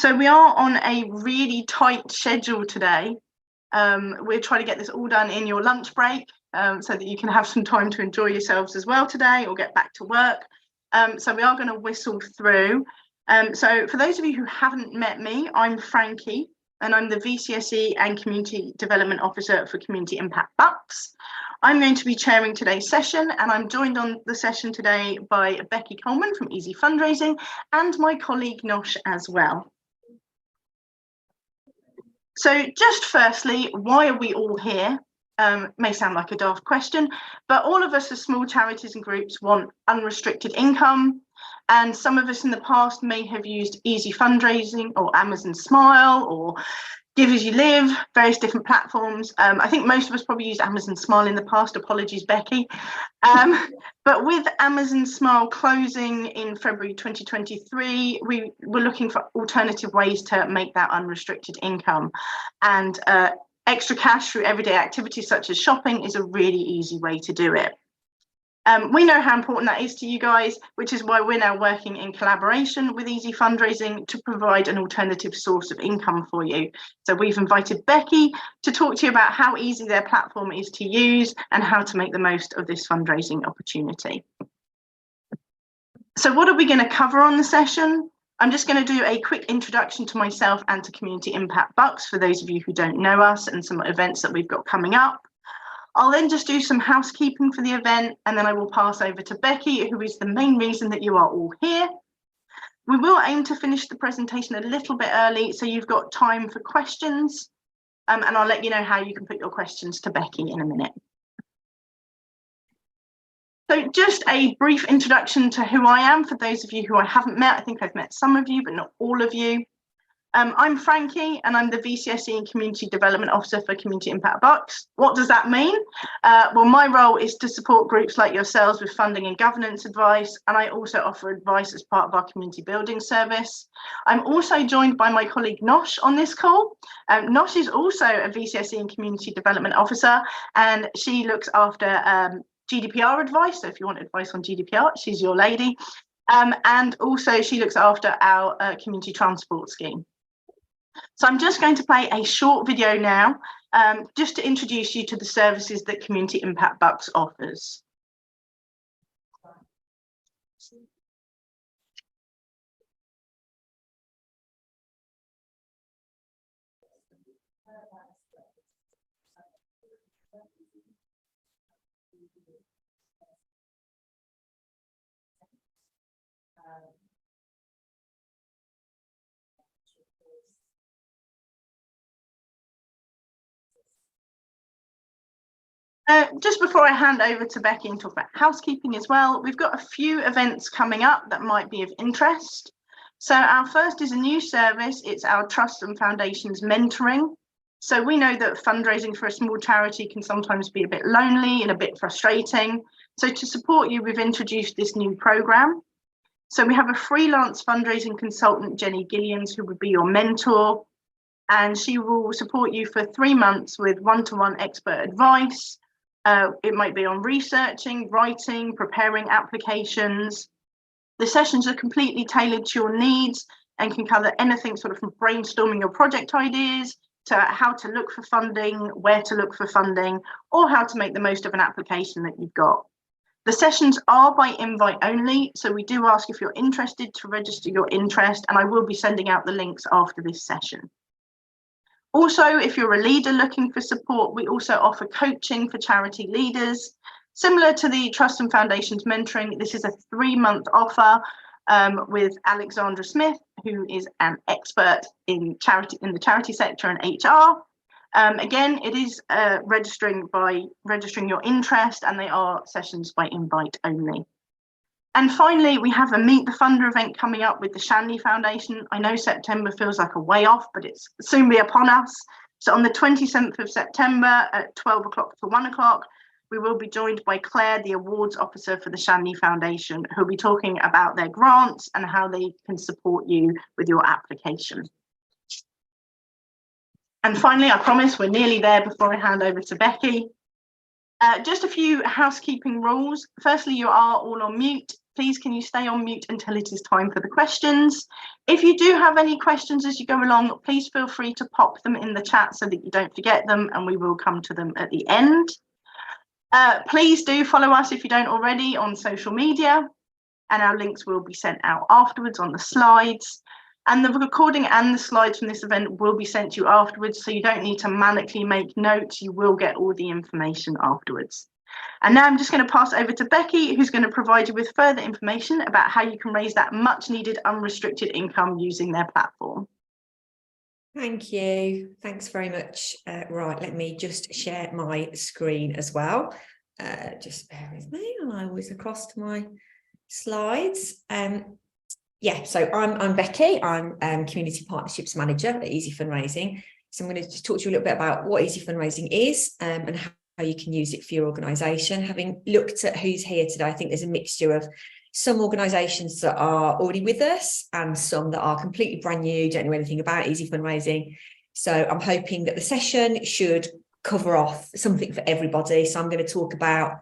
So we are on a really tight schedule today. We're trying to get this all done in your lunch break so that you can have some time to enjoy yourselves as well today or get back to work. So we are going to whistle through. So for those of you who haven't met me, I'm Frankie and I'm the VCSE and Community Development Officer for Community Impact Bucks. I'm going to be chairing today's session and I'm joined on the session today by Becky Coleman from EasyFundraising and my colleague Nosh as well. So just firstly, why are we all here? May sound like a daft question, but all of us as small charities and groups want unrestricted income. And some of us in the past may have used EasyFundraising or Amazon Smile or Give As You Live, various different platforms. I think most of us probably used Amazon Smile in the past. Apologies, Becky. But with Amazon Smile closing in February 2023, we were looking for alternative ways to make that unrestricted income. And extra cash through everyday activities such as shopping is a really easy way to do it. We know how important that is to you guys, which is why we're now working in collaboration with EasyFundraising to provide an alternative source of income for you. So we've invited Becky to talk to you about how easy their platform is to use and how to make the most of this fundraising opportunity. So what are we going to cover on the session? I'm just going to do a quick introduction to myself and to Community Impact Bucks for those of you who don't know us and some events that we've got coming up. I'll then just do some housekeeping for the event and then I will pass over to Becky, who is the main reason that you are all here. We will aim to finish the presentation a little bit early so you've got time for questions and I'll let you know how you can put your questions to Becky in a minute. So just a brief introduction to who I am for those of you who I haven't met. I think I've met some of you, but not all of you. I'm Frankie and I'm the VCSE and Community Development Officer for Community Impact Bucks. What does that mean? Well, my role is to support groups like yourselves with funding and governance advice, and I also offer advice as part of our community building service. I'm also joined by my colleague Nosh on this call. Nosh is also a VCSE and Community Development Officer, and she looks after GDPR advice. So if you want advice on GDPR, she's your lady. And also she looks after our community transport scheme. So I'm just going to play a short video now, just to introduce you to the services that Community Impact Bucks offers. Just before I hand over to Becky and talk about housekeeping as well, we've got a few events coming up that might be of interest. So our first is a new service. It's our Trust and Foundations mentoring. So we know that fundraising for a small charity can sometimes be a bit lonely and a bit frustrating. So to support you, we've introduced this new program. So we have a freelance fundraising consultant, Jenny Gillians, who would be your mentor. And she will support you for 3 months with one-to-one expert advice. It might be on researching, writing, preparing applications. The sessions are completely tailored to your needs and can cover anything sort of from brainstorming your project ideas to how to look for funding, where to look for funding, or how to make the most of an application that you've got. The sessions are by invite only, so we do ask if you're interested to register your interest, and I will be sending out the links after this session. Also, if you're a leader looking for support, we also offer coaching for charity leaders. Similar to the Trust and Foundations mentoring, this is a 3-month offer with Alexandra Smith, who is an expert in the charity sector and HR. Again, it is registering your interest, and they are sessions by invite only. And finally, we have a Meet the Funder event coming up with the Shanley Foundation. I know September feels like a way off, but it's soon be upon us. So on the 27th of September at 12 o'clock to 1 o'clock, we will be joined by Claire, the awards officer for the Shanley Foundation, who'll be talking about their grants and how they can support you with your application. And finally, I promise we're nearly there before I hand over to Becky. Just a few housekeeping rules. Firstly, you are all on mute. please can you stay on mute until it is time for the questions. If you do have any questions as you go along, please feel free to pop them in the chat so that you don't forget them, and we will come to them at the end. Please do follow us if you don't already on social media, and our links will be sent out afterwards on the slides. And the recording and the slides from this event will be sent to you afterwards, so you don't need to manically make notes. You will get all the information afterwards. And now I'm just going to pass over to Becky, who's going to provide you with further information about how you can raise that much needed unrestricted income using their platform. Thank you. Thanks very much. Right, let me just share my screen as well. Just bear with me, and I was across to my slides. Yeah, so I'm Becky. I'm Community Partnerships Manager at EasyFundraising. So I'm going to just talk to you a little bit about what EasyFundraising is and how you can use it for your organisation. Having looked at who's here today, I think there's a mixture of some organisations that are already with us and some that are completely brand new, don't know anything about EasyFundraising. So I'm hoping that the session should cover off something for everybody. So I'm going to talk about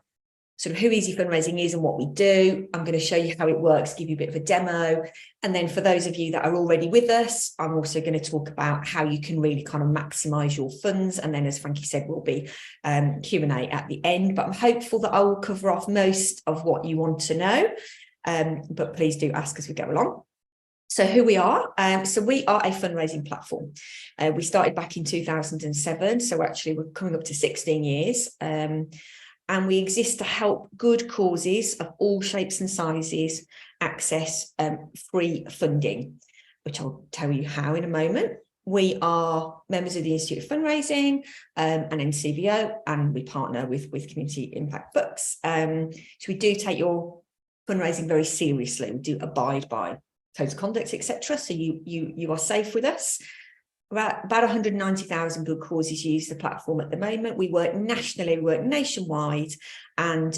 sort of who EasyFundraising is and what we do. I'm going to show you how it works, give you a bit of a demo. And then for those of you that are already with us, I'm also going to talk about how you can really kind of maximise your funds. And then, as Frankie said, we'll be Q&A at the end. But I'm hopeful that I will cover off most of what you want to know. But please do ask as we go along. So who we are. So we are a fundraising platform. We started back in 2007. So actually we're coming up to 16 years. And we exist to help good causes of all shapes and sizes access free funding, which I'll tell you how in a moment. We are members of the Institute of Fundraising and NCVO, and we partner with Community Impact Books. So we do take your fundraising very seriously. We do abide by codes of conduct, etc. So you are safe with us. About 190,000 good causes use the platform at the moment. We work nationally, we work nationwide, and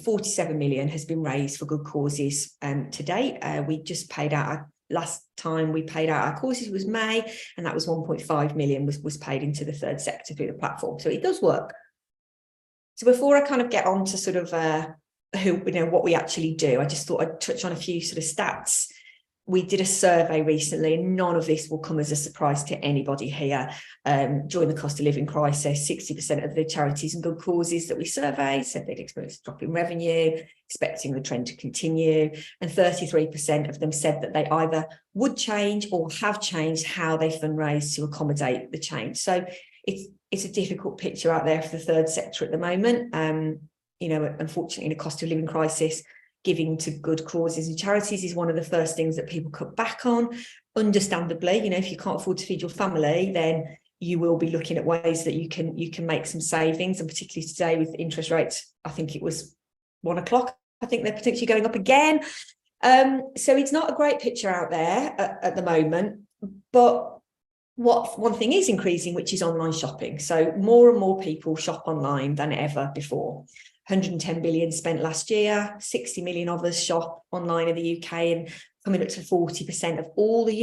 47 million has been raised for good causes to date. We just paid out, last time we paid out our causes was May, and that was 1.5 million was paid into the third sector through the platform. So it does work. So before I kind of get on to sort of what we actually do, I just thought I'd touch on a few sort of stats. We did a survey recently, and none of this will come as a surprise to anybody here. During the cost of living crisis, 60% of the charities and good causes that we surveyed said they'd experienced a drop in revenue, expecting the trend to continue. And 33% of them said that they either would change or have changed how they fundraise to accommodate the change. So it's a difficult picture out there for the third sector at the moment. Unfortunately, in a cost of living crisis, giving to good causes and charities is one of the first things that people cut back on. Understandably, if you can't afford to feed your family, then you will be looking at ways that you can make some savings. And particularly today with interest rates, I think it was 1 o'clock. I think they're potentially going up again. So it's not a great picture out there at the moment. But one thing is increasing, which is online shopping. So more and more people shop online than ever before. 110 billion spent last year, 60 million of us shop online in the UK, and coming up to 40% of all the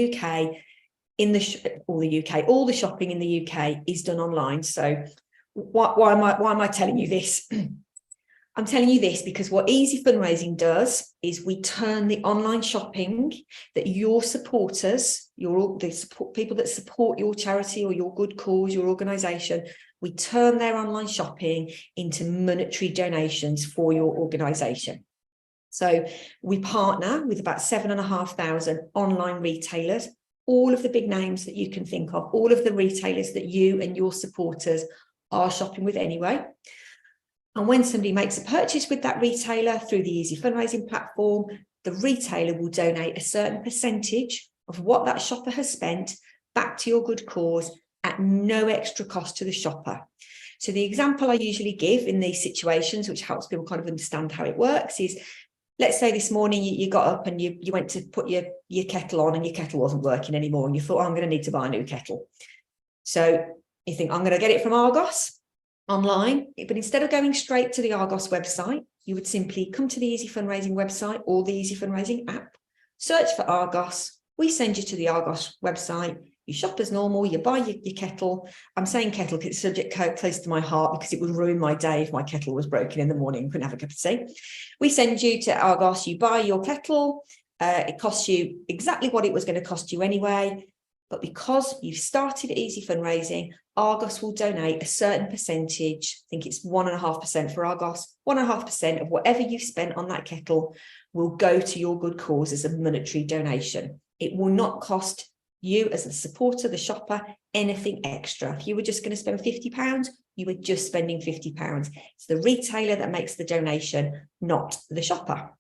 shopping in the UK is done online. So why am I telling you this? I'm telling you this because what EasyFundraising does is we turn the online shopping that your supporters, people that support your charity or your good cause, your organisation, we turn their online shopping into monetary donations for your organisation. So we partner with about 7,500 online retailers, all of the big names that you can think of, all of the retailers that you and your supporters are shopping with anyway. And when somebody makes a purchase with that retailer through the EasyFundraising platform, the retailer will donate a certain percentage of what that shopper has spent back to your good cause at no extra cost to the shopper. So the example I usually give in these situations, which helps people kind of understand how it works, is let's say this morning you got up and you went to put your kettle on and your kettle wasn't working anymore, and you thought, I'm going to need to buy a new kettle. So you think, I'm going to get it from Argos online, but instead of going straight to the Argos website, you would simply come to the EasyFundraising website or the EasyFundraising app, search for Argos, we send you to the Argos website, You shop as normal, you buy your kettle. I'm saying kettle because it's a subject close to my heart, because it would ruin my day if my kettle was broken in the morning and couldn't have a cup of tea. We send you to Argos, you buy your kettle. It costs you exactly what it was going to cost you anyway. But because you've started Easy Fundraising, Argos will donate a certain percentage. I think it's 1.5% for Argos. 1.5% of whatever you've spent on that kettle will go to your good cause as a monetary donation. It will not cost you as the supporter, the shopper, anything extra. If you were just going to spend £50, you were just spending £50. It's the retailer that makes the donation, not the shopper.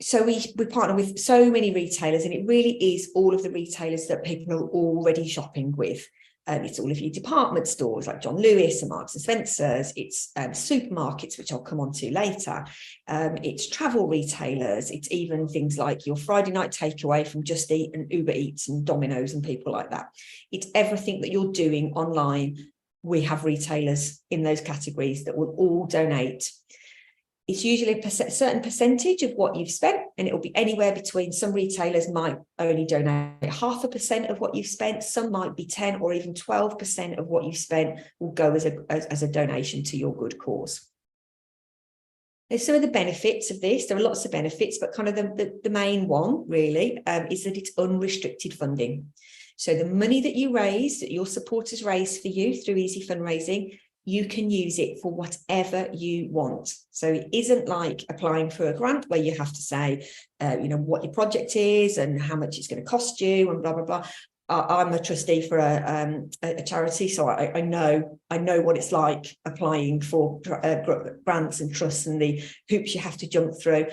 So we partner with so many retailers, and it really is all of the retailers that people are already shopping with. It's all of your department stores like John Lewis and Marks and Spencer's. It's supermarkets, which I'll come on to later. It's travel retailers. It's even things like your Friday night takeaway from Just Eat and Uber Eats and Domino's and people like that. It's everything that you're doing online. We have retailers in those categories that will all donate. It's usually a certain percentage of what you've spent, and it will be anywhere between, some retailers might only donate 0.5% of what you've spent, some might be 10 or even 12% of what you've spent will go as a donation to your good cause. There's some of the benefits of this. There are lots of benefits, but kind of the main one really is that it's unrestricted funding. So the money that you raise, that your supporters raise for you through Easy Fundraising, you can use it for whatever you want. So it isn't like applying for a grant where you have to say, what your project is and how much it's going to cost you and blah, blah, blah. I'm a trustee for a charity, so I know what it's like applying for grants and trusts and the hoops you have to jump through.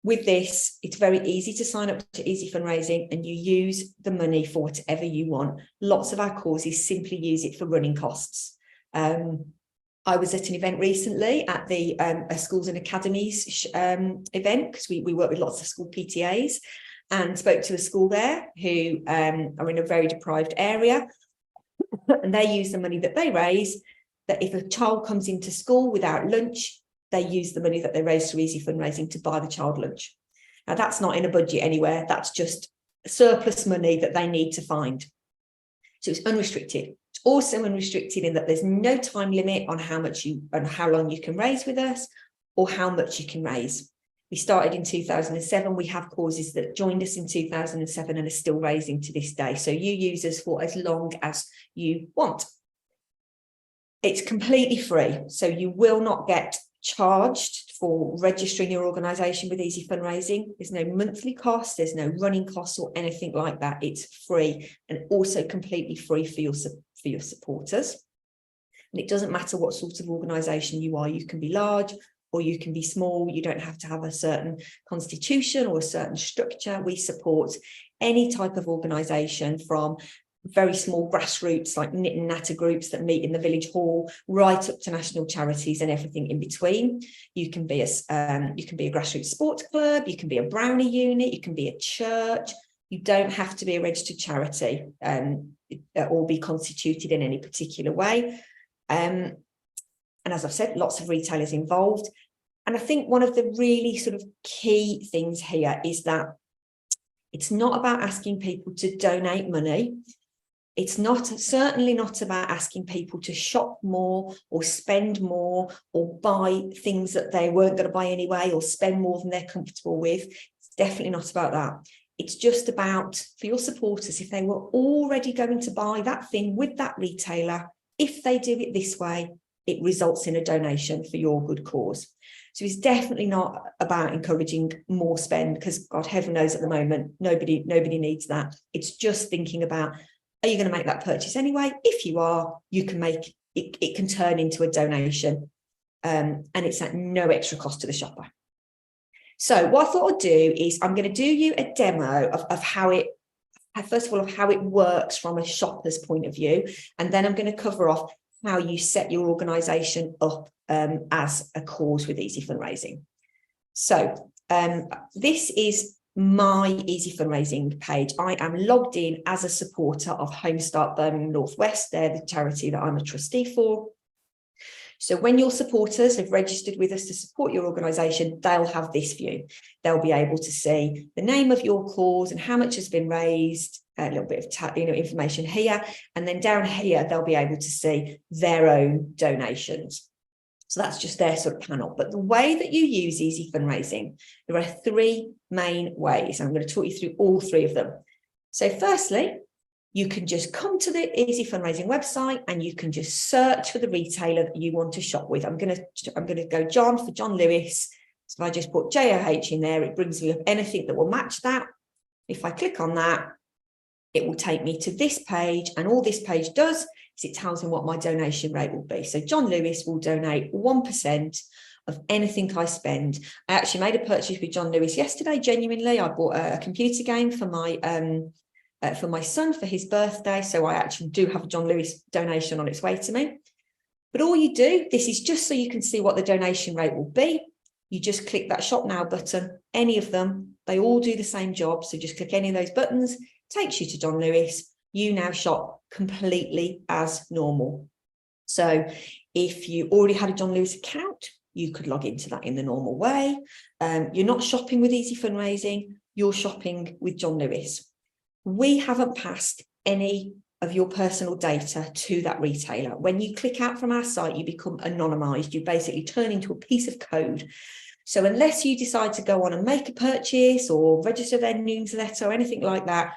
With this, it's very easy to sign up to Easy Fundraising and you use the money for whatever you want. Lots of our causes simply use it for running costs. I was at an event recently at the Schools and Academies event, because we work with lots of school PTAs, and spoke to a school there who are in a very deprived area, and they use the money that they raise, that if a child comes into school without lunch, they use the money that they raise through Easy Fundraising to buy the child lunch. Now that's not in a budget anywhere, that's just surplus money that they need to find. So it's unrestricted. It's also unrestricted in that there's no time limit on how long you can raise with us or how much you can raise. We started in 2007. We have causes that joined us in 2007 and are still raising to this day. So you use us for as long as you want. It's completely free. So you will not get charged for registering your organisation with Easy Fundraising. There's no monthly cost, there's no running costs or anything like that. It's free, and also completely free for your supporters. And it doesn't matter what sort of organisation you are. You can be large or you can be small. You don't have to have a certain constitution or a certain structure. We support any type of organisation, from very small grassroots like knit and natter groups that meet in the village hall, right up to national charities and everything in between. You can be a grassroots sports club, you can be a brownie unit, you can be a church. You don't have to be a registered charity or be constituted in any particular way. And as I've said, lots of retailers involved. And I think one of the really sort of key things here is that it's not about asking people to donate money. It's certainly not about asking people to shop more or spend more or buy things that they weren't going to buy anyway, or spend more than they're comfortable with. It's definitely not about that. It's just about, for your supporters, if they were already going to buy that thing with that retailer, if they do it this way, it results in a donation for your good cause. So it's definitely not about encouraging more spend, because God, heaven knows at the moment, nobody needs that. It's just thinking about, are you going to make that purchase anyway? If you are, you can make it, it can turn into a donation, and it's at no extra cost to the shopper. So what I thought I'd do is I'm going to do you a demo of how it, first of all, of how it works from a shopper's point of view, and then I'm going to cover off how you set your organisation up as a cause with Easy Fundraising. So this is my Easy Fundraising page. I am logged in as a supporter of Home Start Birmingham North West. They're the charity that I'm a trustee for. So when your supporters have registered with us to support your organisation, they'll have this view. They'll be able to see the name of your cause and how much has been raised, a little bit of information here, and then down here they'll be able to see their own donations. So that's just their sort of panel. But the way that you use Easy Fundraising, there are 3 main ways. And I'm going to talk you through all 3 of them. So firstly, you can just come to the Easy Fundraising website and you can just search for the retailer that you want to shop with. I'm going to go John for John Lewis. So if I just put JOH in there, it brings me up anything that will match that. If I click on that, it will take me to this page, and all this page does is it tells me what my donation rate will be. So John Lewis will donate 1% of anything I spend. I actually made a purchase with John Lewis yesterday, genuinely. I bought a computer game for my son for his birthday. So I actually do have a John Lewis donation on its way to me. But all you do, this is just so you can see what the donation rate will be. You just click that shop now button, any of them, they all do the same job. So just click any of those buttons, takes you to John Lewis. You now shop completely as normal. So if you already had a John Lewis account, you could log into that in the normal way. You're not shopping with Easy Fundraising, you're shopping with John Lewis. We haven't passed any of your personal data to that retailer. When you click out from our site, you become anonymized. You basically turn into a piece of code. So unless you decide to go on and make a purchase or register their newsletter or anything like that,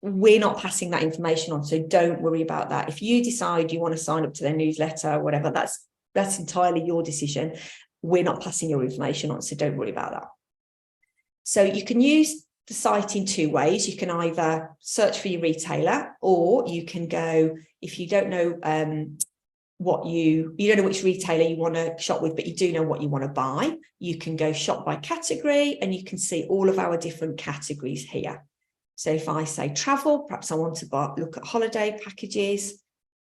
we're not passing that information on. So don't worry about that. If you decide you want to sign up to their newsletter or whatever, that's entirely your decision. We're not passing your information on, so don't worry about that. So you can use the site in 2 ways. You can either search for your retailer, or you can go, if you don't know you don't know which retailer you want to shop with, but you do know what you want to buy, you can go shop by category, and you can see all of our different categories here. So if I say travel, perhaps I want to look at holiday packages,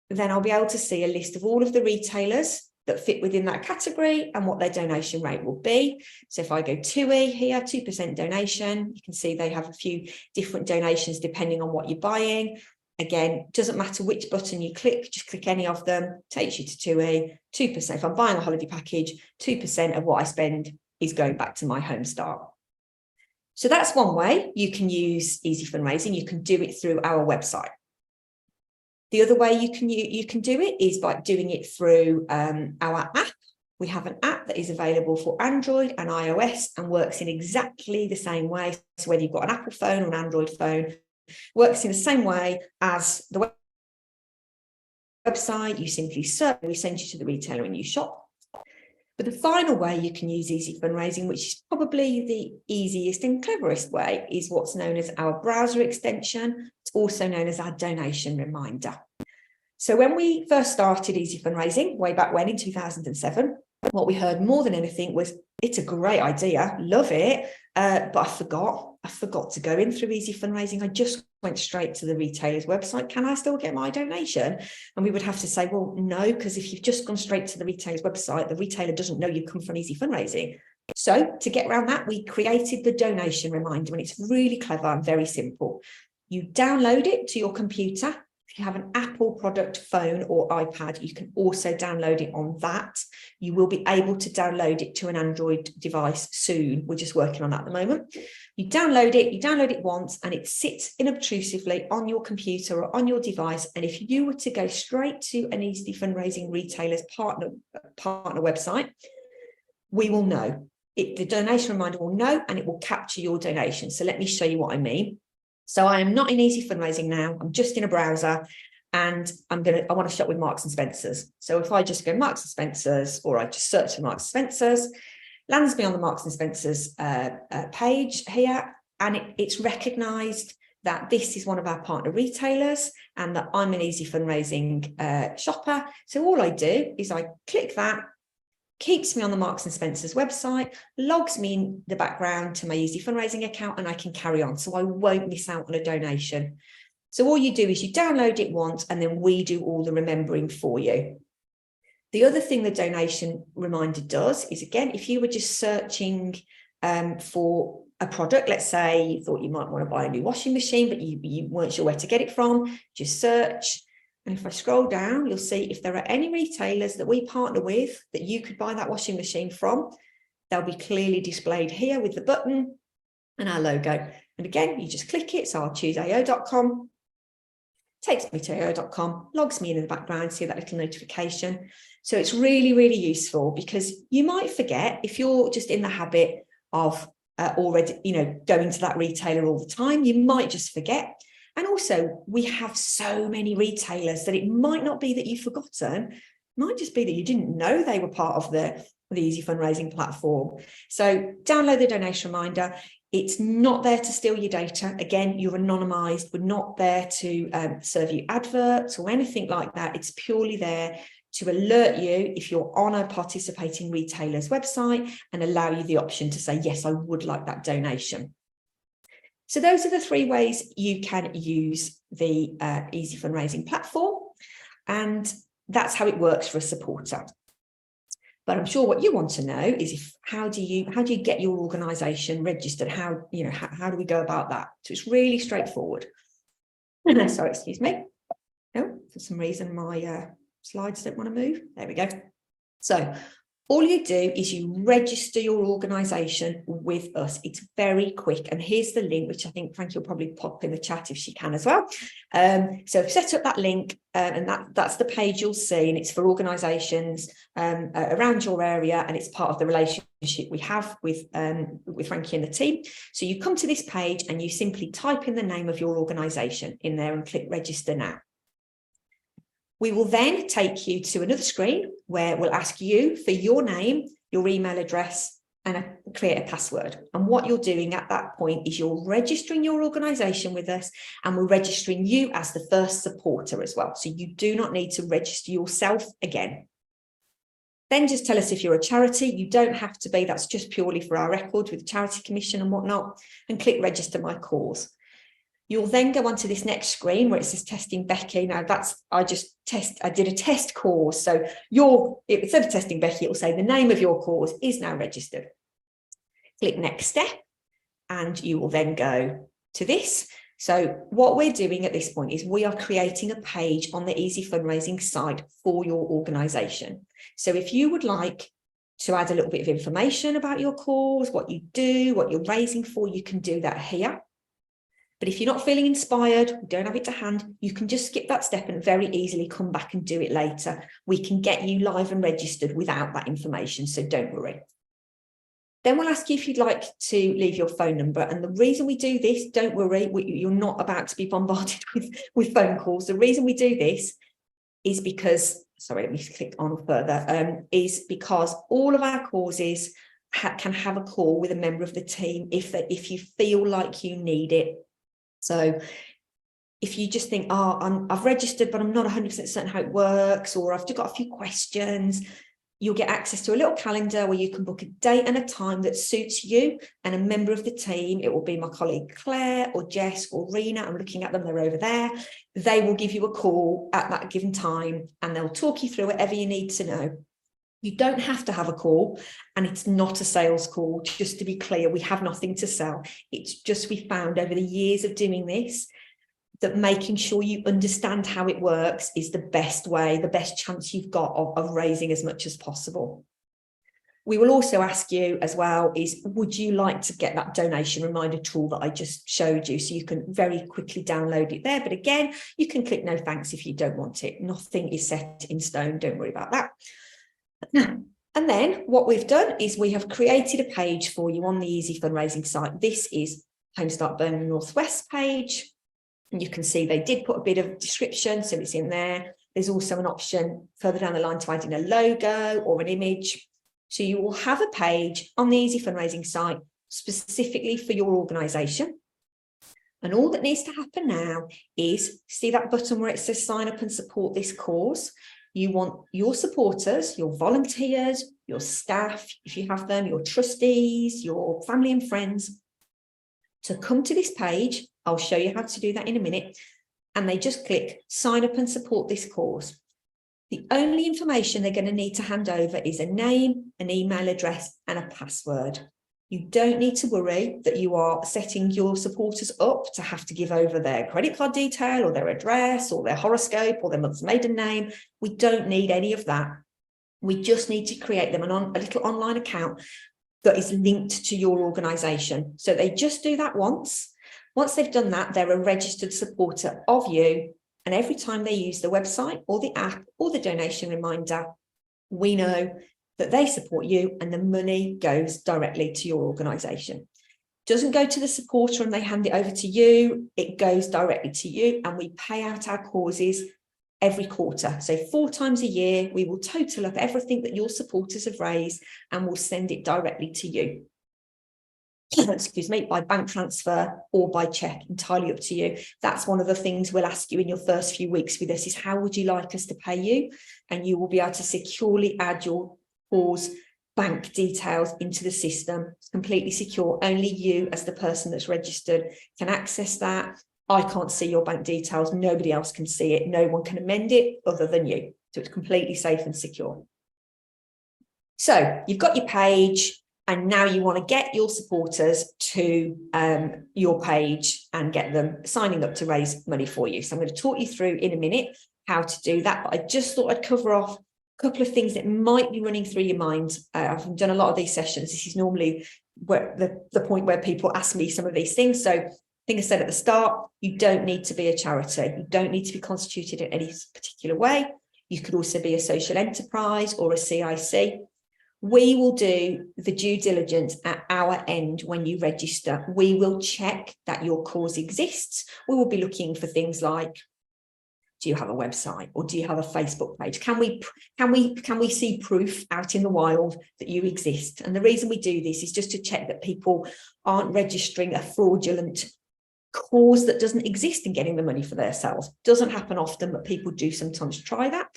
then I'll be able to see a list of all of the retailers that fit within that category and what their donation rate will be. So if I go TUI here, 2% donation, you can see they have a few different donations depending on what you're buying. Again, doesn't matter which button you click, just click any of them, takes you to TUI, 2%. If I'm buying a holiday package, 2% of what I spend is going back to my home start. So that's one way you can use Easy Fundraising. You can do it through our website. The other way you can do it is by doing it through our app. We have an app that is available for Android and iOS and works in exactly the same way. So whether you've got an Apple phone or an Android phone, works in the same way as the website. You simply search, we send you to the retailer and you shop. But the final way you can use Easy Fundraising, which is probably the easiest and cleverest way, is what's known as our browser extension. It's also known as our donation reminder. So when we first started Easy Fundraising, way back when in 2007, what we heard more than anything was, it's a great idea, love it, but I forgot to go in through Easy Fundraising. I just went straight to the retailer's website. Can I still get my donation? And we would have to say, well, no, because if you've just gone straight to the retailer's website, the retailer doesn't know you come from Easy Fundraising. So to get around that, we created the donation reminder, and it's really clever and very simple. You download it to your computer. If you have an Apple product phone or iPad, you can also download it on that. You will be able to download it to an Android device soon. We're just working on that at the moment. You download it once, and it sits inobtrusively on your computer or on your device. And if you were to go straight to an Easy Fundraising retailer's partner website, we will know. The donation reminder will know, and it will capture your donation. So let me show you what I mean. So I am not in Easy Fundraising now. I'm just in a browser, and I want to shop with Marks and Spencer's. So if I just go Marks and Spencer's, or I just search for Marks and Spencer's, lands me on the Marks and Spencer's page here, and it's recognised that this is one of our partner retailers and that I'm an Easy Fundraising shopper. So all I do is I click that, keeps me on the Marks and Spencer's website, logs me in the background to my Easy Fundraising account, and I can carry on. So I won't miss out on a donation. So all you do is you download it once, and then we do all the remembering for you. The other thing the donation reminder does is, again, if you were just searching for a product, let's say you thought you might want to buy a new washing machine, but you weren't sure where to get it from, just search. And if I scroll down, you'll see if there are any retailers that we partner with that you could buy that washing machine from, they'll be clearly displayed here with the button and our logo. And again, you just click it. So I'll choose AO.com. Takes me to AO.com, logs me in the background, see that little notification. So it's really, really useful, because you might forget if you're just in the habit of already, going to that retailer all the time, you might just forget. And also, we have so many retailers that it might not be that you've forgotten, it might just be that you didn't know they were part of the Easy Fundraising platform. So download the donation reminder. It's not there to steal your data. Again, you're anonymized. We're not there to serve you adverts or anything like that. It's purely there to alert you if you're on a participating retailer's website and allow you the option to say, yes, I would like that donation. So those are the 3 ways you can use the Easy Fundraising platform. And that's how it works for a supporter. But I'm sure what you want to know is how do you get your organisation registered? How do we go about that? So it's really straightforward. Sorry, excuse me. No, for some reason my slides don't want to move. There we go. So all you do is you register your organisation with us. It's very quick. And here's the link, which I think Frankie will probably pop in the chat if she can as well. So set up that link, and that's the page you'll see. And it's for organisations around your area. And it's part of the relationship we have with Frankie and the team. So you come to this page and you simply type in the name of your organisation in there and click register now. We will then take you to another screen where we'll ask you for your name, your email address, and create a password. And what you're doing at that point is you're registering your organisation with us, and we're registering you as the first supporter as well. So you do not need to register yourself again. Then just tell us if you're a charity. You don't have to be. That's just purely for our record with the Charity Commission and whatnot. And click register my cause. You'll then go onto this next screen where it says testing Becky. Now I did a test cause. So instead of testing Becky, it will say the name of your cause is now registered. Click next step, and you will then go to this. So what we're doing at this point is we are creating a page on the Easy Fundraising site for your organisation. So if you would like to add a little bit of information about your cause, what you do, what you're raising for, you can do that here. But if you're not feeling inspired, don't have it to hand, you can just skip that step and very easily come back and do it later. We can get you live and registered without that information, so don't worry. Then we'll ask you if you'd like to leave your phone number. And the reason we do this, don't worry, you're not about to be bombarded with phone calls. The reason we do this is because, sorry, let me click on further, is because all of our causes can have a call with a member of the team if you feel like you need it. So if you just think, I've registered, but I'm not 100% certain how it works, or I've just got a few questions, you'll get access to a little calendar where you can book a date and a time that suits you and a member of the team. It will be my colleague Claire or Jess or Rena. I'm looking at them, they're over there. They will give you a call at that given time and they'll talk you through whatever you need to know. You don't have to have a call, and it's not a sales call. Just to be clear, we have nothing to sell. It's just we found over the years of doing this that making sure you understand how it works is the best way, the best chance you've got of raising as much as possible. We will also ask you as well is, would you like to get that donation reminder tool that I just showed you? So you can very quickly download it there. But again, you can click no thanks if you don't want it. Nothing is set in stone. Don't worry about that. And then what we've done is we have created a page for you on the Easy Fundraising site. This is Home Start Birmingham Northwest page. And you can see they did put a bit of description, so it's in there. There's also an option further down the line to add in a logo or an image. So you will have a page on the Easy Fundraising site specifically for your organisation. And all that needs to happen now is, see that button where it says sign up and support this cause? You want your supporters, your volunteers, your staff, if you have them, your trustees, your family and friends, to come to this page. I'll show you how to do that in a minute. And they just click sign up and support this cause. The only information they're going to need to hand over is a name, an email address, and a password. You don't need to worry that you are setting your supporters up to have to give over their credit card detail or their address or their horoscope or their mother's maiden name. We don't need any of that. We just need to create them a little online account that is linked to your organisation. So they just do that once. Once they've done that, they're a registered supporter of you. And every time they use the website or the app or the donation reminder, we know that they support you and the money goes directly to your organisation. Doesn't go to the supporter and they hand it over to you. It goes directly to you, and we pay out our causes every quarter. So 4 times a year, we will total up everything that your supporters have raised and we'll send it directly to you. Excuse me, by bank transfer or by check, entirely up to you. That's one of the things we'll ask you in your first few weeks with us is, how would you like us to pay you? And you will be able to securely add your cause bank details into the system. It's completely secure. Only you as the person that's registered can access that. I can't see your bank details. Nobody else can see it. No one can amend it other than you. So it's completely safe and secure. So you've got your page, and now you want to get your supporters to your page and get them signing up to raise money for you. So I'm going to talk you through in a minute how to do that. But I just thought I'd cover off a couple of things that might be running through your mind. I've done a lot of these sessions. This is normally where the point where people ask me some of these things. So I think I said at the start, you don't need to be a charity. You don't need to be constituted in any particular way. You could also be a social enterprise or a CIC. We will do the due diligence at our end when you register. We will check that your cause exists. We will be looking for things like, do you have a website or do you have a Facebook page? Can we see proof out in the wild that you exist? And the reason we do this is just to check that people aren't registering a fraudulent cause that doesn't exist and getting the money for themselves. Doesn't happen often, but people do sometimes try that.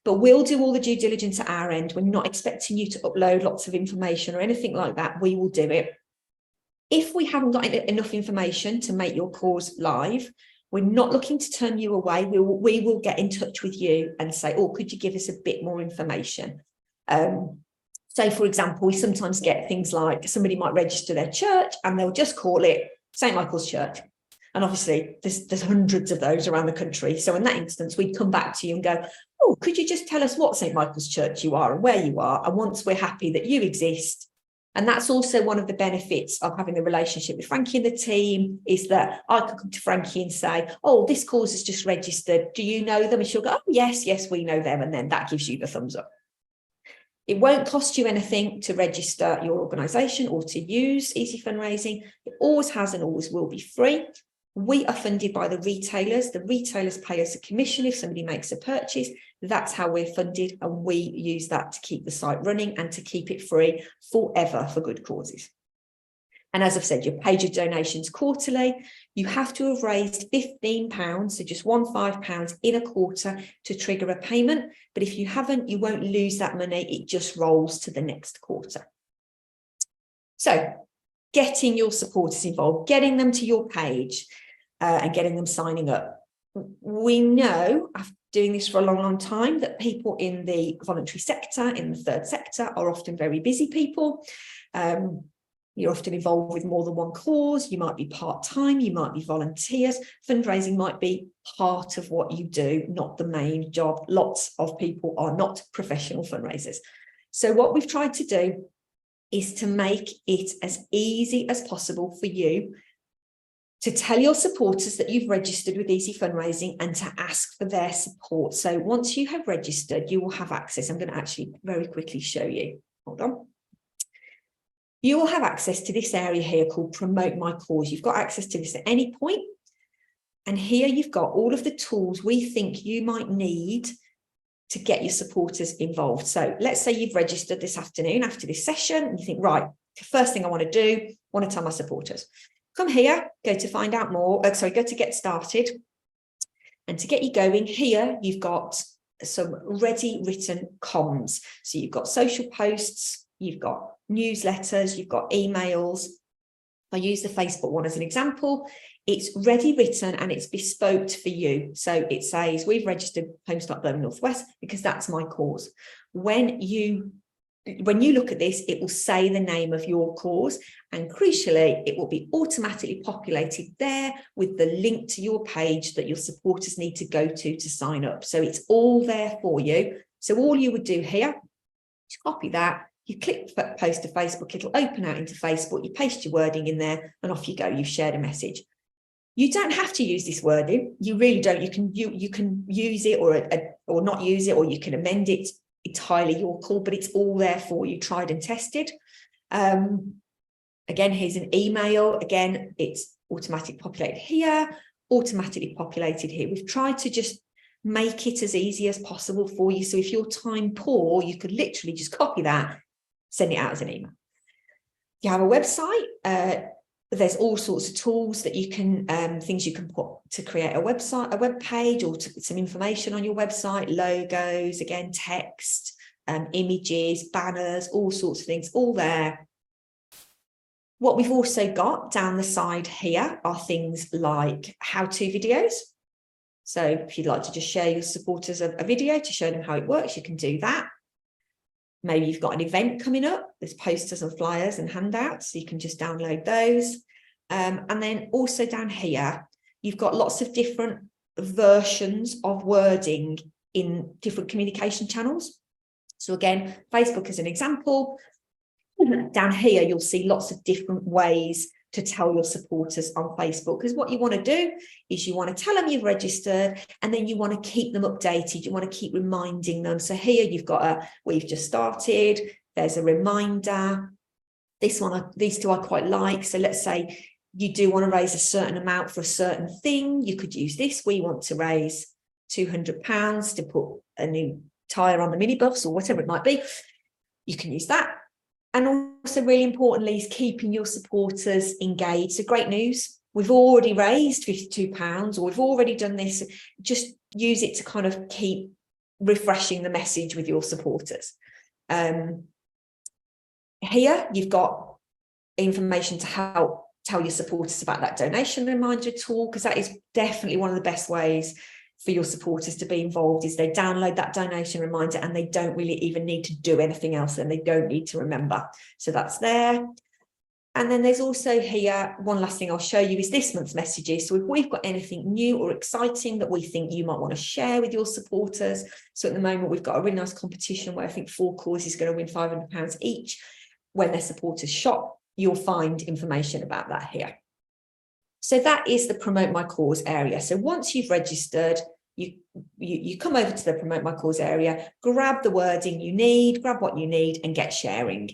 But we'll do all the due diligence at our end. We're not expecting you to upload lots of information or anything like that. We will do it. If we haven't got enough information to make your cause live, we're not looking to turn you away. We will get in touch with you and say, oh, could you give us a bit more information? So, for example, we sometimes get things like somebody might register their church and they'll just call it St. Michael's Church. And obviously, there's hundreds of those around the country. So in that instance, we'd come back to you and go, oh, could you just tell us what St. Michael's Church you are and where you are? And once we're happy that you exist, and that's also one of the benefits of having the relationship with Frankie and the team, is that I could come to Frankie and say, oh, this cause is just registered. Do you know them? And she'll go, oh, yes, we know them. And then that gives you the thumbs up. It won't cost you anything to register your organisation or to use EasyFundraising. It always has and always will be free. We are funded by the retailers. The retailers pay us a commission if somebody makes a purchase. That's how we're funded, and we use that to keep the site running and to keep it free forever for good causes. And as I've said, you pay your donations quarterly. You have to have raised £15, so just £15 in a quarter to trigger a payment. But if you haven't, you won't lose that money. It just rolls to the next quarter. So getting your supporters involved, getting them to your page, and getting them signing up. We know, after doing this for a long time, that people in the voluntary sector, in the third sector, are often very busy people. You're often involved with more than one cause. You might be part-time, you might be volunteers. Fundraising might be part of what you do, not the main job. Lots of people are not professional fundraisers. So what we've tried to do is to make it as easy as possible for you to tell your supporters that you've registered with EasyFundraising and to ask for their support. So once you have registered, you will have access. I'm going to actually very quickly show you. Hold on. You will have access to this area here called Promote My Cause. You've got access to this at any point. And here you've got all of the tools we think you might need to get your supporters involved. So let's say you've registered this afternoon after this session and you think, right, the first thing I want to do, I want to tell my supporters. Come here, go to find out more, go to get started. And to get you going here, you've got some ready written comms. So you've got social posts, you've got newsletters, you've got emails. I use the Facebook one as an example. It's ready written and it's bespoke for you. So it says, we've registered Homestart Birmingham Northwest because that's my cause. When you look at this, it will say the name of your cause, and crucially, it will be automatically populated there with the link to your page that your supporters need to go to sign up. So it's all there for you. So all you would do here is copy that. You click post to Facebook, it'll open out into Facebook, you paste your wording in there and off you go, you've shared a message. You don't have to use this wording. You really don't. You can use it or not use it, or you can amend it. Entirely your call, but it's all there for you, tried and tested. Again, here's an email. Again, it's automatically populated here, automatically populated here. We've tried to just make it as easy as possible for you. So if you're time poor, you could literally just copy that, send it out as an email. You have a website. There's all sorts of tools that you can, things you can put to create a website, a web page, or to put some information on your website, logos, again, text, images, banners, all sorts of things, all there. What we've also got down the side here are things like how-to videos. So if you'd like to just share your supporters a video to show them how it works, you can do that. Maybe you've got an event coming up, there's posters and flyers and handouts, so you can just download those. And then also down here, you've got lots of different versions of wording in different communication channels. So again, Facebook as an example, down here, you'll see lots of different ways to tell your supporters on Facebook, because what you want to do is you want to tell them you've registered, and then you want to keep them updated. You want to keep reminding them. So here you've got we've just started. There's a reminder. This one, these two I quite like. So let's say you do want to raise a certain amount for a certain thing. You could use this. We want to raise £200 to put a new tyre on the minibus or whatever it might be. You can use that. And also really importantly is keeping your supporters engaged. So great news, we've already raised £52 or we've already done this. Just use it to kind of keep refreshing the message with your supporters. Here you've got information to help tell your supporters about that donation reminder tool, because that is definitely one of the best ways for your supporters to be involved, is they download that donation reminder and they don't really even need to do anything else, and they don't need to remember. So that's there. And then there's also here, one last thing I'll show you is this month's messages. So if we've got anything new or exciting that we think you might want to share with your supporters. So at the moment, we've got a really nice competition where I think 4 causes are going to win £500 each. When their supporters shop, you'll find information about that here. So that is the Promote My Cause area. So once you've registered, you come over to the Promote My Cause area, grab the wording you need, grab what you need, and get sharing.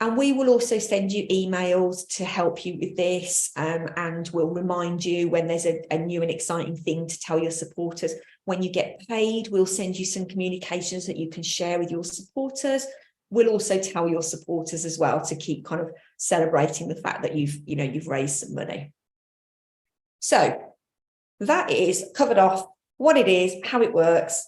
And we will also send you emails to help you with this, and we'll remind you when there's a new and exciting thing to tell your supporters. When you get paid, we'll send you some communications that you can share with your supporters. We'll also tell your supporters as well to keep kind of celebrating the fact that you've raised some money. So that is covered off what it is, how it works,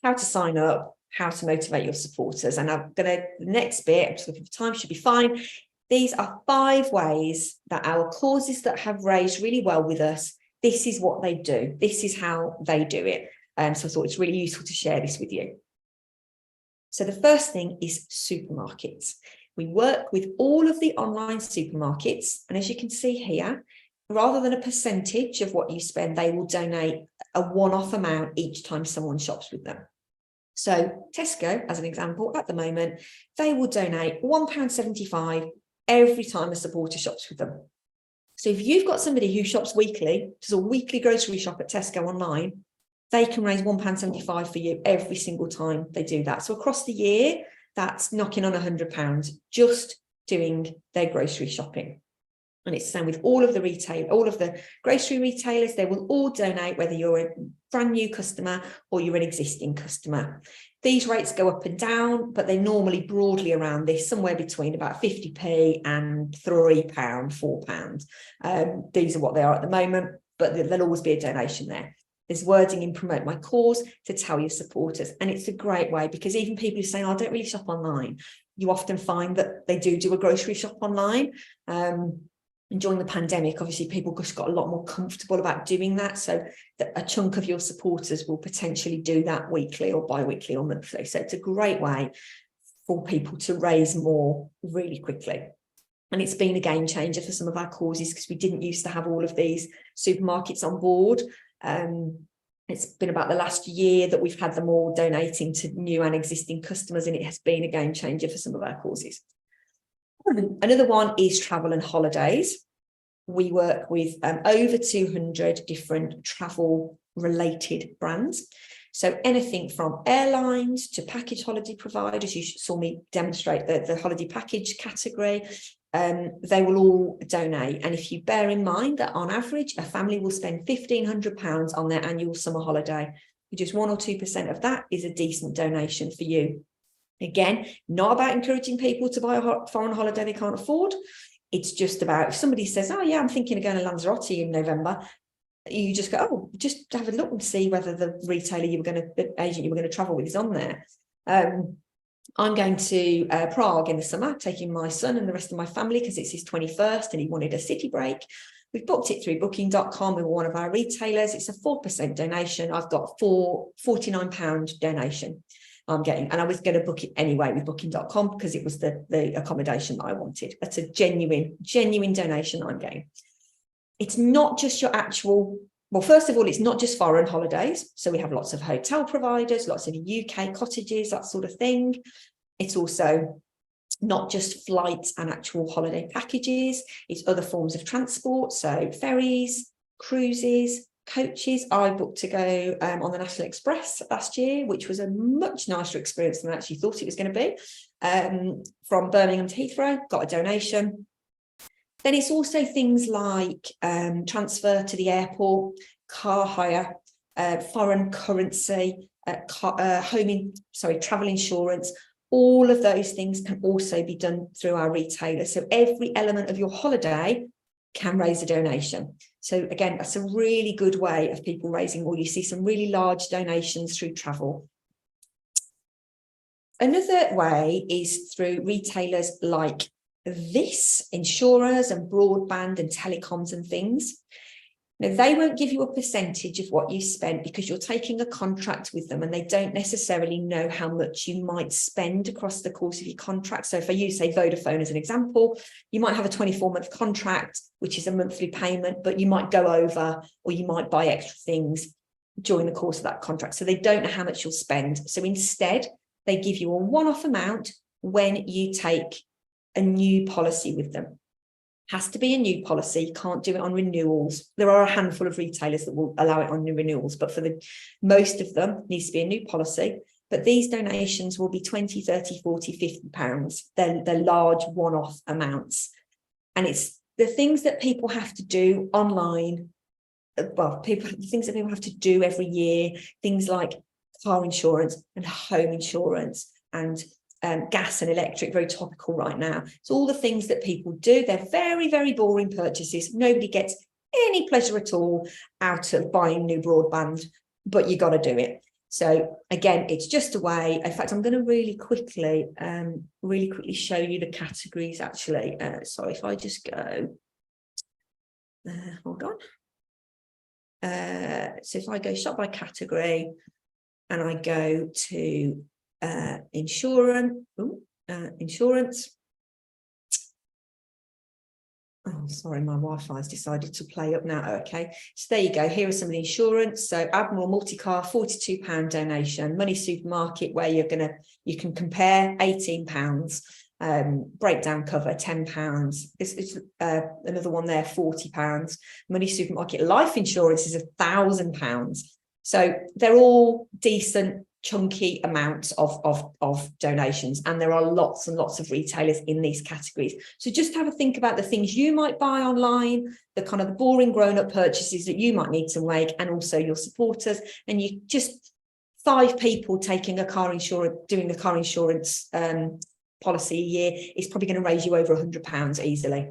how to sign up, how to motivate your supporters. And the next bit, I'm just looking for time, should be fine. These are 5 ways that our causes that have raised really well with us, this is what they do. This is how they do it. So I thought it's really useful to share this with you. So the first thing is supermarkets. We work with all of the online supermarkets. And as you can see here, rather than a percentage of what you spend, they will donate a one-off amount each time someone shops with them. So Tesco, as an example, at the moment, they will donate £1.75 every time a supporter shops with them. So if you've got somebody who shops weekly, does a weekly grocery shop at Tesco online, they can raise £1.75 for you every single time they do that. So across the year, that's knocking on £100 just doing their grocery shopping. And it's the same with all of the grocery retailers. They will all donate, whether you're a brand new customer or you're an existing customer. These rates go up and down, but they're normally broadly around this, somewhere between about 50p and £3, £4. These are what they are at the moment, but there'll always be a donation there. There's wording in Promote My Cause to tell your supporters. And it's a great way, because even people who say, oh, I don't really shop online, you often find that they do a grocery shop online. And during the pandemic, obviously, people just got a lot more comfortable about doing that. So a chunk of your supporters will potentially do that weekly or bi-weekly or monthly. So it's a great way for people to raise more really quickly. And it's been a game changer for some of our causes, because we didn't used to have all of these supermarkets on board. It's been about the last year that we've had them all donating to new and existing customers, and it has been a game changer for some of our causes. Another one is travel and holidays. we work with over 200 different travel related brands. So anything from airlines to package holiday providers. You saw me demonstrate the holiday package category. They will all donate. And if you bear in mind that on average, a family will spend £1,500 on their annual summer holiday, just 1 or 2% of that is a decent donation for you. Again, not about encouraging people to buy a foreign holiday they can't afford. It's just about, if somebody says, oh yeah, I'm thinking of going to Lanzarote in November, you just go, oh, just have a look and see whether the retailer the agent you were going to travel with is on there. I'm going to Prague in the summer, taking my son and the rest of my family because it's his 21st and he wanted a city break. We've booked it through booking.com with one of our retailers. It's a 4% donation. I've got £49 donation I'm getting, and I was going to book it anyway with booking.com because it was the accommodation that I wanted. That's a genuine donation I'm getting. It's not just your actual, well, first of all, it's not just foreign holidays. So we have lots of hotel providers, lots of UK cottages, that sort of thing. It's also not just flights and actual holiday packages. It's other forms of transport. So ferries, cruises, coaches. I booked to go on the National Express last year, which was a much nicer experience than I actually thought it was going to be. From Birmingham to Heathrow, got a donation. Then it's also things like transfer to the airport, car hire, foreign currency, travel insurance. All of those things can also be done through our retailer. So every element of your holiday can raise a donation. So again, that's a really good way of people raising, or you see some really large donations through travel. Another way is through retailers like this, insurers and broadband and telecoms and things. Now, they won't give you a percentage of what you spent because you're taking a contract with them and they don't necessarily know how much you might spend across the course of your contract. So if I use, say, Vodafone as an example, you might have a 24-month contract, which is a monthly payment, but you might go over or you might buy extra things during the course of that contract. So they don't know how much you'll spend. So instead, they give you a one-off amount when you take a new policy with them. Has to be a new policy. You can't do it on renewals. There are a handful of retailers that will allow it on new renewals, but for the most of them, it needs to be a new policy. But these donations will be 20, 30, 40, 50 pounds. They're large one-off amounts. And it's the things that people have to do online. Well, things that people have to do every year, things like car insurance and home insurance and gas and electric, very topical right now. It's all the things that people do. They're very, very boring purchases. Nobody gets any pleasure at all out of buying new broadband, but you got to do it. So again, it's just a way. In fact, I'm going to really quickly show you the categories actually. So if I just go, hold on. So if I go shop by category and I go to insurance. Oh, sorry, my Wi-Fi has decided to play up now. Okay, so there you go. Here are some of the insurance. So Admiral Multicar, £42 donation. Money Supermarket, where you can compare, £18. Breakdown cover, £10. It's another one there, £40. Money Supermarket life insurance is £1,000. So they're all decent, chunky amounts of donations, and there are lots and lots of retailers in these categories. So just have a think about the things you might buy online, the kind of the boring grown-up purchases that you might need to make, and also your supporters. And you just 5 people taking a car insurance, doing a car insurance policy a year is probably going to raise you over £100 easily.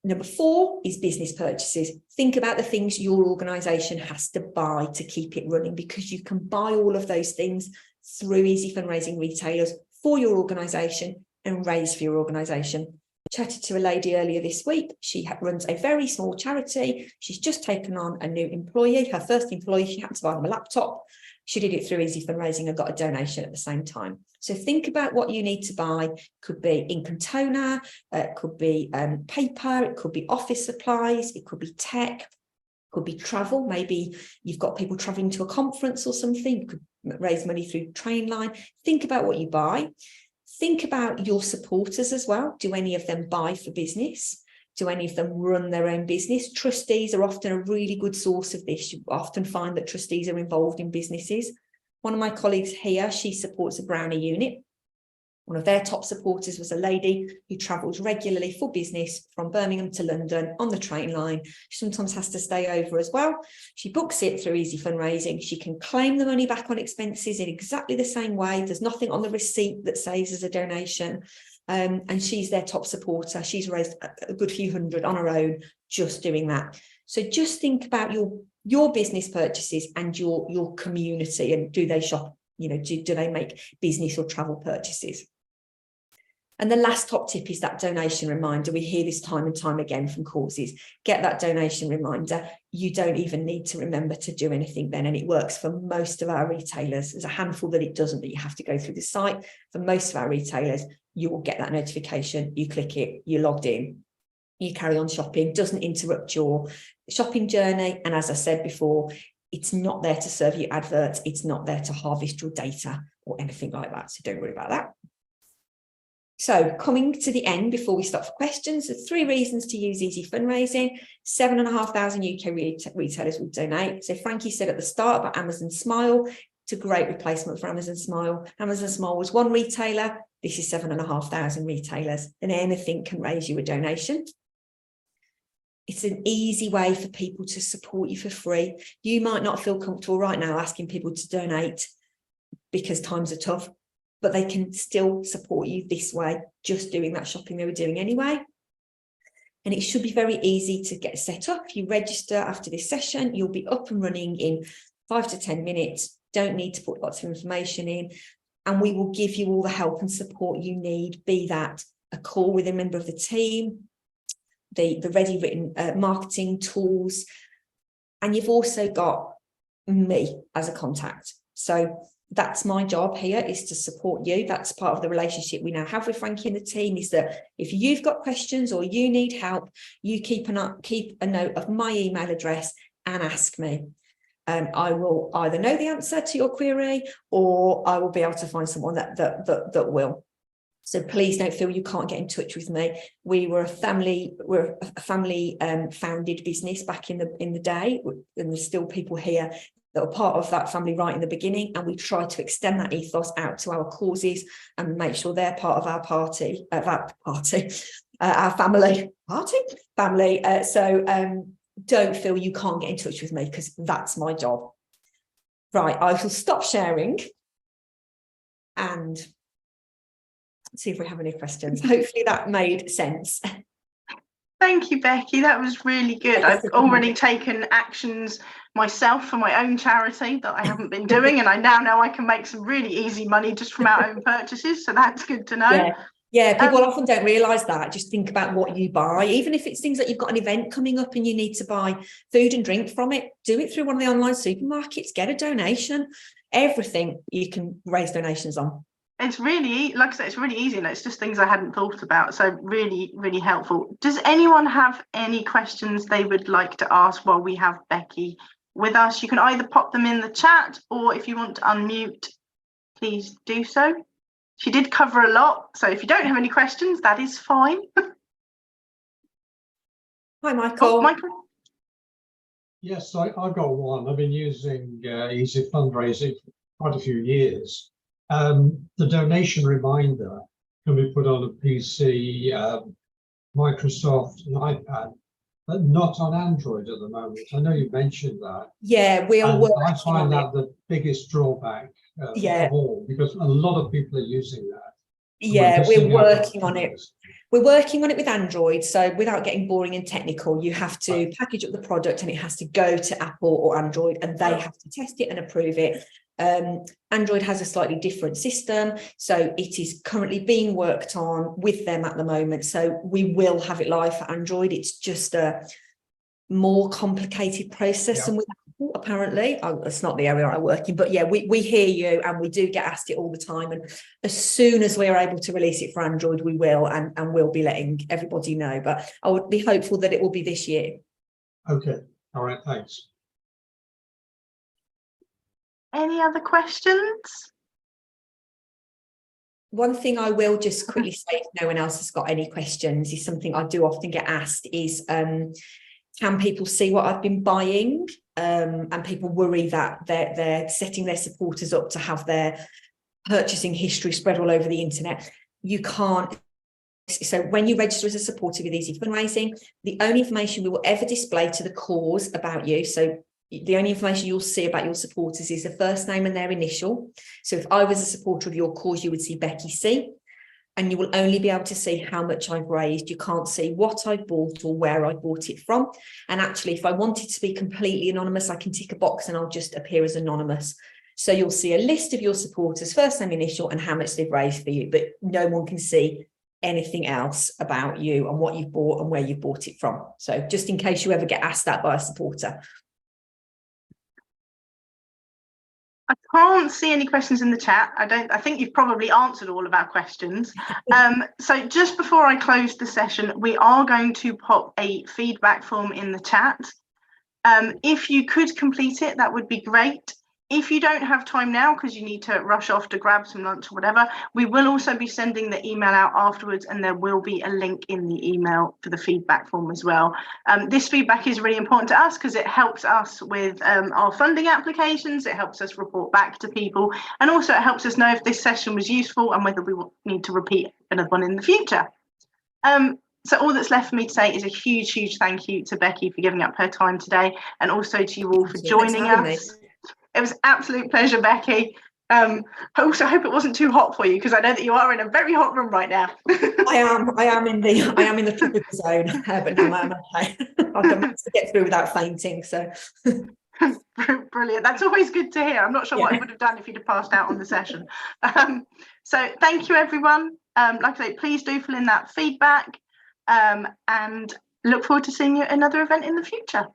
Number 4 is business purchases. Think about the things your organisation has to buy to keep it running, because you can buy all of those things through Easy Fundraising retailers for your organisation and raise for your organisation. Chatted to a lady earlier this week. She runs a very small charity. She's just taken on a new employee, her first employee. She had to buy them a laptop. She did it through Easy Fundraising and got a donation at the same time. So think about what you need to buy. Could be ink and toner, it could be paper, it could be office supplies, it could be tech, it could be travel. Maybe you've got people traveling to a conference or something. You could raise money through Trainline. Think about what you buy. Think about your supporters as well. Do any of them buy for business? Do any of them run their own business? Trustees are often a really good source of this. You often find that trustees are involved in businesses. One of my colleagues here, she supports a Brownie unit. One of their top supporters was a lady who travels regularly for business from Birmingham to London on the train line. She sometimes has to stay over as well. She books it through EasyFundraising. She can claim the money back on expenses in exactly the same way. There's nothing on the receipt that says as a donation. And she's their top supporter. She's raised a good few hundred on her own just doing that. So just think about your business purchases and your community, and do they shop, do they make business or travel purchases? And the last top tip is that donation reminder. We hear this time and time again from causes. Get that donation reminder. You don't even need to remember to do anything then, and it works for most of our retailers. There's a handful that it doesn't, that you have to go through the site. For most of our retailers, you will get that notification, you click it, you're logged in, you carry on shopping, doesn't interrupt your shopping journey. And as I said before, it's not there to serve you adverts, it's not there to harvest your data or anything like that. So don't worry about that. So coming to the end before we stop for questions, there's 3 reasons to use EasyFundraising. 7,500 UK retailers will donate. So Frankie said at the start about Amazon Smile, it's a great replacement for Amazon Smile. Amazon Smile was 1 retailer. This is 7,500 retailers, and anything can raise you a donation. It's an easy way for people to support you for free. You might not feel comfortable right now asking people to donate because times are tough, but they can still support you this way, just doing that shopping they were doing anyway. And it should be very easy to get set up. If you register after this session, you'll be up and running in 5 to 10 minutes. Don't need to put lots of information in. And we will give you all the help and support you need, be that a call with a member of the team, the ready written marketing tools. And you've also got me as a contact. So that's my job here, is to support you. That's part of the relationship we now have with Frankie and the team, is that if you've got questions or you need help, you keep a note of my email address and ask me. I will either know the answer to your query, or I will be able to find someone that will. So please don't feel you can't get in touch with me. We're a family founded business back in the day, and there's still people here that were part of that family right in the beginning, and we try to extend that ethos out to our causes and make sure they're part of our family. So don't feel you can't get in touch with me, because that's my job. Right, I will stop sharing and see if we have any questions. Hopefully that made sense. Thank you, Becky. That was really good. I've already taken actions myself for my own charity that I haven't been doing, and I now know I can make some really easy money just from our own purchases. So that's good to know. Yeah, people often don't realise that. Just think about what you buy, even if it's things that you've got an event coming up and you need to buy food and drink from it. Do it through one of the online supermarkets. Get a donation. Everything you can raise donations on. It's really, like I said, it's really easy, and it's just things I hadn't thought about. So really, really helpful. Does anyone have any questions they would like to ask while we have Becky with us? You can either pop them in the chat, or if you want to unmute, please do so. She did cover a lot, so if you don't have any questions, that is fine. Hi, Michael. Oh, Michael. Yes, I've got one. I've been using EasyFundraising for quite a few years. The donation reminder can be put on a PC, Microsoft, and iPad, but not on Android at the moment. I know you mentioned that. Yeah, we are working I find on that the biggest drawback of all, because a lot of people are using that. Yeah, we're working on it. We're working on it with Android. So without getting boring and technical, you have to package up the product and it has to go to Apple or Android, and they have to test it and approve it. Android has a slightly different system, so it is currently being worked on with them at the moment. So we will have it live for Android. It's just a more complicated process than with Apple, apparently. It's not the area I work in, but yeah, we hear you, and we do get asked it all the time. And as soon as we're able to release it for Android, we will, and we'll be letting everybody know. But I would be hopeful that it will be this year. Okay, all right, thanks. Any other questions? One thing I will just quickly say, if no one else has got any questions, is something I do often get asked is, can people see what I've been buying? And people worry that they're setting their supporters up to have their purchasing history spread all over the internet. You can't. So when you register as a supporter with Easy Fundraising, the only information we will ever display to the cause about you, so the only information you'll see about your supporters is the first name and their initial. So if I was a supporter of your cause, you would see Becky C, and you will only be able to see how much I've raised. You can't see what I bought or where I bought it from. And actually, if I wanted to be completely anonymous, I can tick a box and I'll just appear as anonymous. So you'll see a list of your supporters, first name, initial, and how much they've raised for you, but no one can see anything else about you and what you've bought and where you bought it from. So just in case you ever get asked that by a supporter. I can't see any questions in the chat. I think you've probably answered all of our questions. So just before I close the session, we are going to pop a feedback form in the chat. If you could complete it, that would be great. If you don't have time now because you need to rush off to grab some lunch or whatever, we will also be sending the email out afterwards, and there will be a link in the email for the feedback form as well. This feedback is really important to us because it helps us with our funding applications. It helps us report back to people, and also it helps us know if this session was useful and whether we need to repeat another one in the future. So all that's left for me to say is a huge thank you to Becky for giving up her time today, and also to you all for joining us. It was an absolute pleasure, Becky. I also hope it wasn't too hot for you, because I know that you are in a very hot room right now. I am in the tropical zone, but no, I'm okay. I've managed to get through without fainting. So brilliant. That's always good to hear. I'm not sure what I would have done if you'd have passed out on the session. So thank you, everyone. Like I say, please do fill in that feedback, and look forward to seeing you at another event in the future.